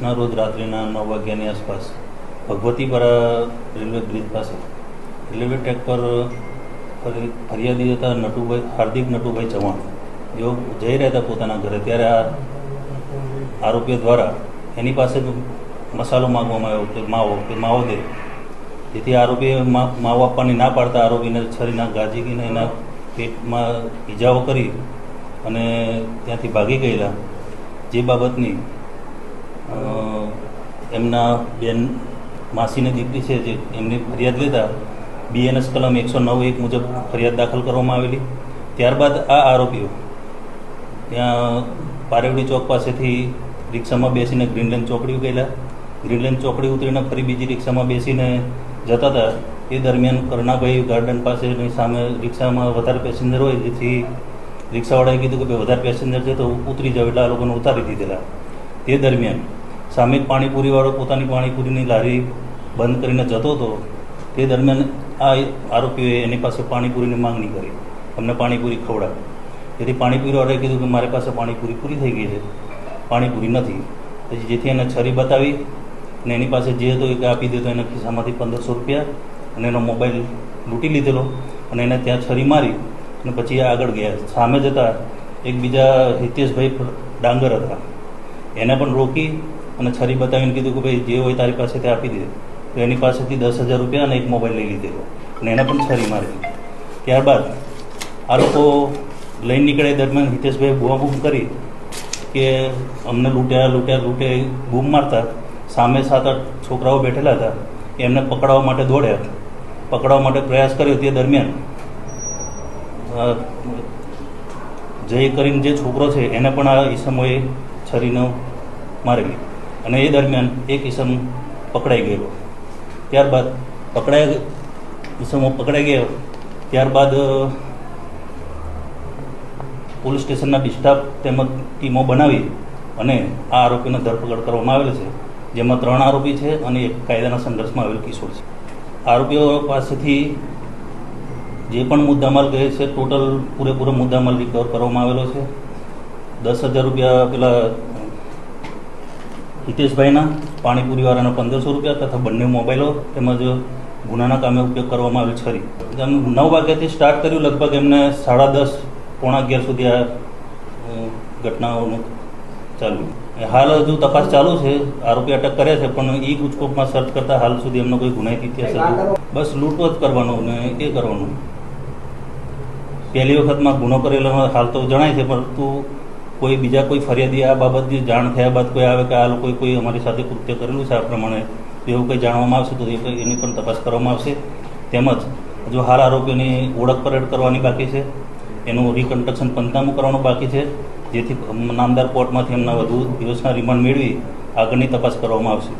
10ના રોજ રાત્રિના 9 વાગ્યાની આસપાસ ભગવતીપરા રેલવે બ્રિજ પાસે રેલવે ટ્રેક પર ફરિયાદી હતા હાર્દિક નટુભાઈ ચૌહાણ, જેઓ જઈ રહ્યા હતા પોતાના ઘરે, ત્યારે આ આરોપીઓ દ્વારા એની પાસે મસાલો માગવામાં આવ્યો કે માવો દે, જેથી આરોપીએ માવો આપવાની ના પાડતા આરોપીને છરીના ગાજીને એના પેટમાં ઈજાઓ કરી અને ત્યાંથી ભાગી ગયેલા. જે બાબતની એમના બેન માસીની દીકરી છે જે એમની ફરિયાદ લેતા BNS કલમ 109(1) મુજબ ફરિયાદ દાખલ કરવામાં આવેલી. ત્યારબાદ આ આરોપીઓ ત્યાં પારેવડી ચોક પાસેથી રિક્ષામાં બેસીને ગ્રીનલેન્ડ ચોકડી ગયેલા. ગ્રીનલેન્ડ ચોકડી ઉતરીને ફરી બીજી રિક્ષામાં બેસીને જતા હતા. એ દરમિયાન કરણાભાઈ ગાર્ડન પાસેની સામે રિક્ષામાં વધારે પેસેન્જર હોય, જેથી રિક્ષાવાળાએ કીધું કે ભાઈ વધારે પેસેન્જર છે તો ઉતરી જાવ, એટલે આ લોકોને ઉતારી દીધેલા. તે દરમિયાન સામે પાણીપુરીવાળો પોતાની પાણીપુરીની લારી બંધ કરીને જતો હતો. તે દરમિયાન આ આરોપીઓએ એની પાસે પાણીપુરીની માંગણી કરી, અમને પાણીપુરી ખવડાવ. જેથી પાણીપુરીવાળાએ કીધું કે મારી પાસે પાણીપુરી પૂરી થઈ ગઈ છે, પાણીપુરી નથી. પછી જેથી એને છરી બતાવી અને એની પાસે જે હતો એ આપી દીધો. એના ખિસ્સામાંથી 1500 રૂપિયા અને એનો મોબાઈલ લૂંટી લીધેલો અને એને ત્યાં છરી મારી અને પછી આગળ ગયા. સામે જતા એક બીજા હિતેશભાઈ ડાંગર હતા, એને પણ રોકી અને છરી બતાવીને કીધું કે ભાઈ જે હોય તારી પાસે તે આપી દે. તો એની પાસેથી 10,000 રૂપિયા અને એક મોબાઈલ લઈ લીધેલો અને એને પણ છરી મારી. ત્યારબાદ આ લોકો લઈને નીકળે દરમિયાન હિતેશભાઈ બૂમ કરી કે અમને લૂંટે બૂમ મારતા સામે 7-8 છોકરાઓ બેઠેલા હતા, એમને પકડાવવા માટે દોડ્યા. પકડાવવા માટે પ્રયાસ કર્યો. તે દરમિયાન જય કરીને જે છોકરો છે એને પણ આ ઈસમોએ છરીનો મારેલી અને એ દરમિયાન એક ઈસમ પકડાઈ ગયેલો. ત્યારબાદ ઈસમો પકડાઈ ગયો. ત્યારબાદ પોલીસ સ્ટેશનના ડિસ્ટાફ તેમજ ટીમો બનાવી અને આ આરોપીનો ધરપકડ કરવામાં આવેલ છે, જેમાં 3 આરોપી છે અને એક કાયદાના સંઘર્ષમાં આવેલ કિશોર છે. આરોપીઓ પાસેથી જે પણ મુદ્દામાલ કહે છે પૂરેપૂરો મુદ્દામાલ રિકવર કરવામાં આવેલો છે. 10,000 રૂપિયા પેલા હિતેશભાઈના, પાણીપુરીવાળાના 1500 રૂપિયા તથા બંને મોબાઈલો તેમજ ગુનાના કામે ઉપયોગ કરવામાં આવેલ છરી. 9 વાગ્યાથી સ્ટાર્ટ કર્યું, લગભગ એમને 10:30 પોણા 11 સુધી આ ઘટનાઓનું ચાલ્યું. હાલ હજુ તપાસ ચાલુ છે. આરોપી અટક કર્યા છે, પણ ઈ ગુજકોપમાં સર્ચ કરતા હાલ સુધી એમનો કોઈ ગુનાહિત ઇતિહાસ હતો. બસ લૂંટો જ કરવાનો ને એ કરવાનું. પહેલી વખતમાં ગુનો કરેલો હાલ તો જણાય છે, પરંતુ બીજા કોઈ ફરિયાદી આ બાબતની જાણ થયા બાદ કોઈ આવે કે આ લોકોએ કોઈ અમારી સાથે કૃત્ય કરેલું છે આ પ્રમાણે, એવું કંઈ જાણવામાં આવશે તો એની પણ તપાસ કરવામાં આવશે. તેમજ જો હાલ આરોપીઓની ઓળખ પરેડ કરવાની બાકી છે, એનું રિકન્સ્ટ્રક્શન પંચનામું કરવાનું બાકી છે, જેથી નામદાર કોર્ટમાંથી એમના વધુ દિવસના રિમાન્ડ મેળવી આગળની તપાસ કરવામાં આવશે.